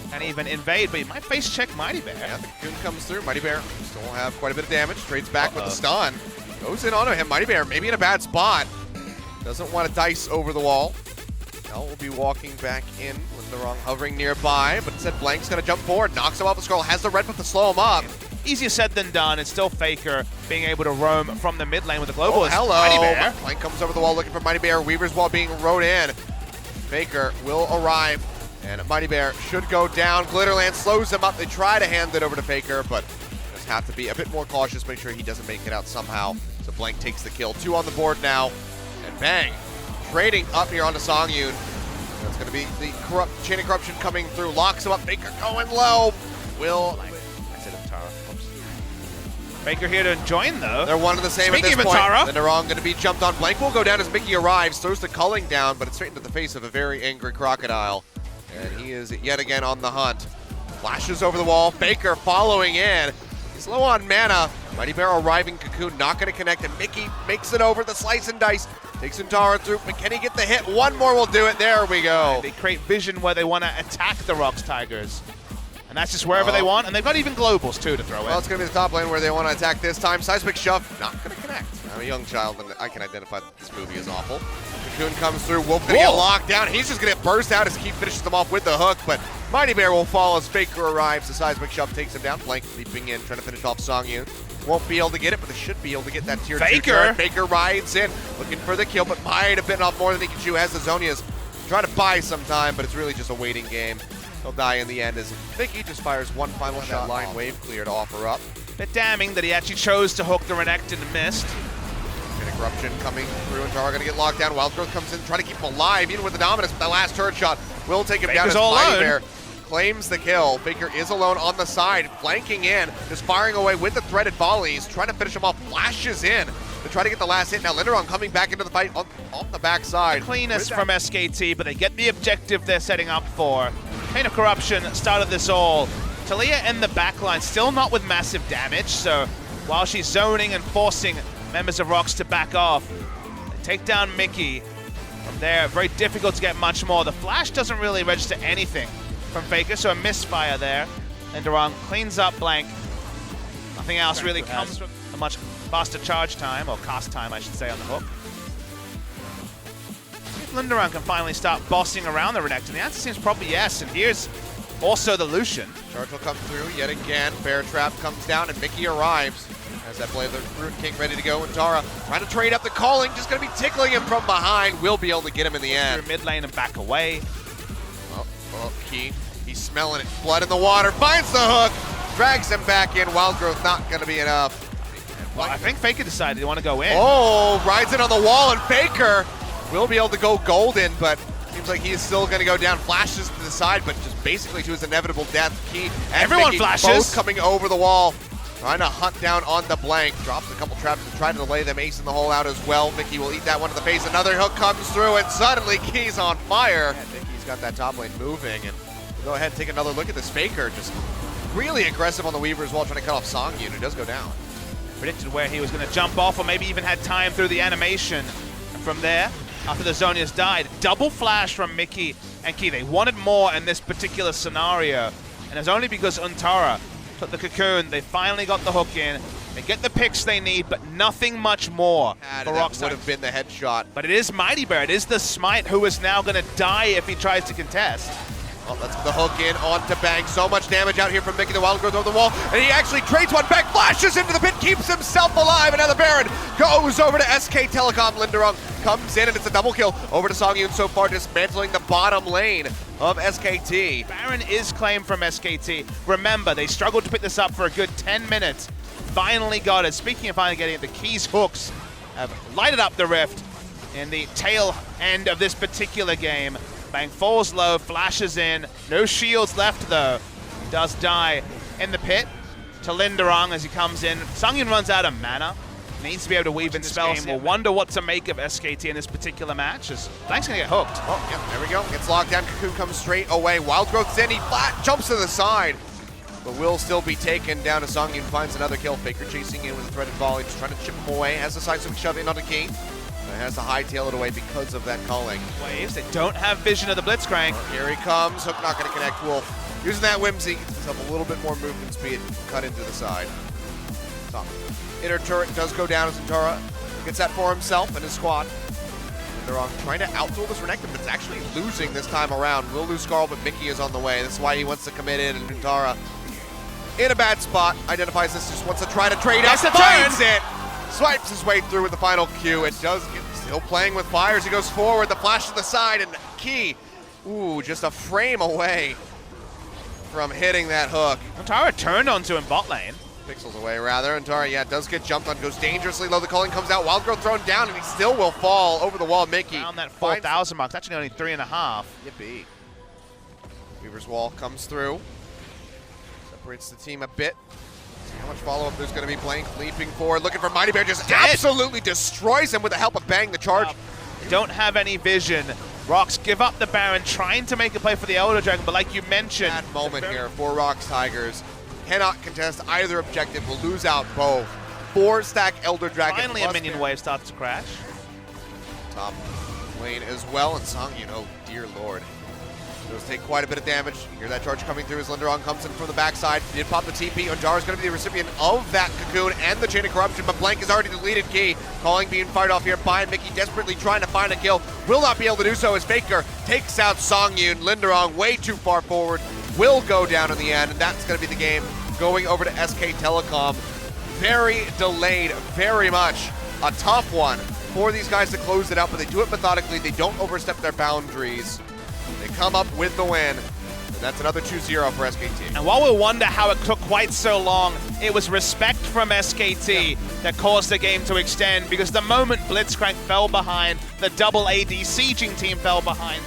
Can't even invade, but he might face check Mighty Bear. Yeah, the Cocoon comes through. Mighty Bear still have quite a bit of damage. Trades back with the stun. Goes in onto him. Mighty Bear maybe in a bad spot. Doesn't want to dice over the wall. Now we'll be walking back in. Linderong hovering nearby, but instead Blank's going to jump forward. Knocks him off the scroll. Has the red buff to slow him up. Easier said than done. It's still Faker being able to roam from the mid lane with the global. Oh, hello. Mighty Bear. Blank comes over the wall looking for Mighty Bear. Weaver's wall being rode in. Faker will arrive, and Mighty Bear should go down. Glitterland slows him up. They try to hand it over to Faker, but just have to be a bit more cautious, make sure he doesn't make it out somehow. So Blank takes the kill. 2 on the board now, and Bang trading up here onto Songyun. That's going to be the chain of corruption coming through. Locks him up. Faker going low. Will. I said Tara. Faker here to join though. They're one and the same Speaking at this of point. Tara. Then they're all going to be jumped on. Blank will go down as Mickey arrives. Throws the culling down, but it's straight into the face of a very angry Crocodile. And he is yet again on the hunt. Flashes over the wall. Faker following in. He's low on mana. Mighty Bear arriving. Cocoon not going to connect, and Mickey makes it over the slice and dice. Takes Tara through, but can he get the hit? One more will do it. There we go. They create vision where they want to attack the ROX Tigers. And that's just wherever they want, and they've got even globals too to throw in. Well, it's going to be the top lane where they want to attack this time. Seismic shove, not going to connect. I'm a young child, and I can identify that this movie is awful. Cocoon comes through, Wolf going to get locked down. He's just going to get burst out as Keith finishes them off with the hook, but Mighty Bear will fall as Faker arrives. The Seismic shove takes him down. Blank leaping in, trying to finish off Songyun. Won't be able to get it, but they should be able to get that tier 2 turret. Faker rides in, looking for the kill, but might have bitten off more than he can chew. Has the Zonias try to buy some time, but it's really just a waiting game. He'll die in the end as Mickey just fires one final shot. Line wave clear to offer up. Bit damning that he actually chose to hook the Renekton and missed. Chain of corruption coming through, and Tara going to get locked down. Wild Growth comes in, trying to keep him alive, even with the dominance, but that last turret shot will take him down as Mighty Bear claims the kill. Faker is alone on the side, flanking in, just firing away with the threaded volleys, trying to finish him off, flashes in to try to get the last hit. Now Linderong coming back into the fight on the backside. The cleanest from SKT, but they get the objective they're setting up for. Chain of Corruption started this all. Talia in the backline, still not with massive damage, so while she's zoning and forcing members of ROX to back off, they take down Mickey. From there, very difficult to get much more. The flash doesn't really register anything from Faker, so a misfire there. Linderong cleans up Blank. Nothing else really comes from a much faster charge time, or cast time I should say, on the hook. If Linderong can finally start bossing around the Renekton, the answer seems probably yes, and here's also the Lucian. Charge will come through yet again. Bear Trap comes down and Mickey arrives. Has that play of the Fruit King ready to go, and Tara trying to trade up the calling, just going to be tickling him from behind. Will be able to get him in the end. Through mid lane and back away. Oh, he's smelling it. Blood in the water, finds the hook, drags him back in. Wild Growth not going to be enough. Well, I think Faker decided he want to go in. Oh, rides it on the wall, and Faker will be able to go golden, but seems like he's still going to go down. Flashes to the side, but just basically to his inevitable death. Key and everyone Mickey flashes. Both coming over the wall, trying to hunt down on the Blank. Drops a couple traps to try to delay them. Ace in the hole out as well. Mickey will eat that one to the face. Another hook comes through, and suddenly Key's on fire. And Mickey's got that top lane moving, and we'll go ahead and take another look at this. Faker just really aggressive on the Weaver as well, trying to cut off Songyun, who does go down. Predicted where he was going to jump off, or maybe even had time through the animation. And from there, after the Zonias died, double flash from Mickey and Key. They wanted more in this particular scenario, and it's only because Untara took the Cocoon. They finally got the hook in. They get the picks they need, but nothing much more. That would have been the headshot. But it is Mighty Bear. It is the Smite who is now going to die if he tries to contest. Well, let's get the hook in onto Bang. So much damage out here from Mickey. The Wild Growth over the wall, and he actually trades one back, flashes into the pit, keeps himself alive, and now the Baron goes over to SK Telecom. Linderong comes in, and it's a double kill over to Songyun so far, dismantling the bottom lane of SKT. Baron is claimed from SKT. Remember, they struggled to pick this up for a good 10 minutes. Finally got it. Speaking of finally getting it, the Keys hooks have lighted up the rift in the tail end of this particular game. Bang falls low, flashes in. No shields left though. He does die in the pit to Linderong as he comes in. Songyun runs out of mana. Needs to be able to weave in spells. We'll wonder what to make of SKT in this particular match, as Blank's gonna get hooked. Oh, yeah, there we go. Gets locked down. Cocoon comes straight away. Wild Growth's in. He flat jumps to the side, but will still be taken down as Songyun finds another kill. Faker chasing in with a threaded volley, just trying to chip him away. Has the side swing shove in onto Key. Has to hightail it away because of that calling. Waves, they don't have vision of the Blitzcrank. Here he comes. Hook not going to connect. Wolf Using that whimsy, gets himself a little bit more movement speed, cut into the side. Top. Inner turret does go down as Zentara gets that for himself and his squad. They're trying to outduel this Renekton, but it's actually losing this time around. Will lose Skarl, but Mickey is on the way. That's why he wants to commit in, and Zentara in a bad spot, identifies this, just wants to try to trade out, finds it! Swipes his way through with the final Q. It does get, still playing with fire as he goes forward, the flash to the side, and Key, ooh, just a frame away from hitting that hook. Zentara turned onto him bot lane. Pixels away, rather. And Tara, yeah, does get jumped on, goes dangerously low. The calling comes out. Wild Growth thrown down, and he still will fall over the wall. Mickey. Around that 4,000 mark. It's actually only 3.5. Yippee. Weaver's wall comes through. Separates the team a bit. See how much follow-up there's going to be. Blank leaping forward, looking for Mighty Bear. Just absolutely destroys him with the help of Bang the charge. Don't have any vision. ROX give up the Baron, trying to make a play for the Elder Dragon, but like you mentioned. That moment here for ROX Tigers. Cannot contest either objective, will lose out both. 4-stack Elder Dragon. Finally a minion wave starts to crash. Top lane as well, and Songyun, oh dear lord. Does take quite a bit of damage. You hear that charge coming through as Linderon comes in from the backside. Did pop the TP. Onjara's going to be the recipient of that cocoon and the chain of corruption, but Blank has already deleted Key. Calling being fired off here by Mickey, desperately trying to find a kill. Will not be able to do so as Faker takes out Songyun. Linderon way too far forward. Will go down in the end, and that's going to be the game going over to SK Telecom. Very delayed, very much a tough one for these guys to close it out, but they do it methodically. They don't overstep their boundaries. They come up with the win, and that's another 2-0 for SKT. And while we wonder how it took quite so long, it was respect from SKT that caused the game to extend, because the moment Blitzcrank fell behind, the double AD sieging team fell behind,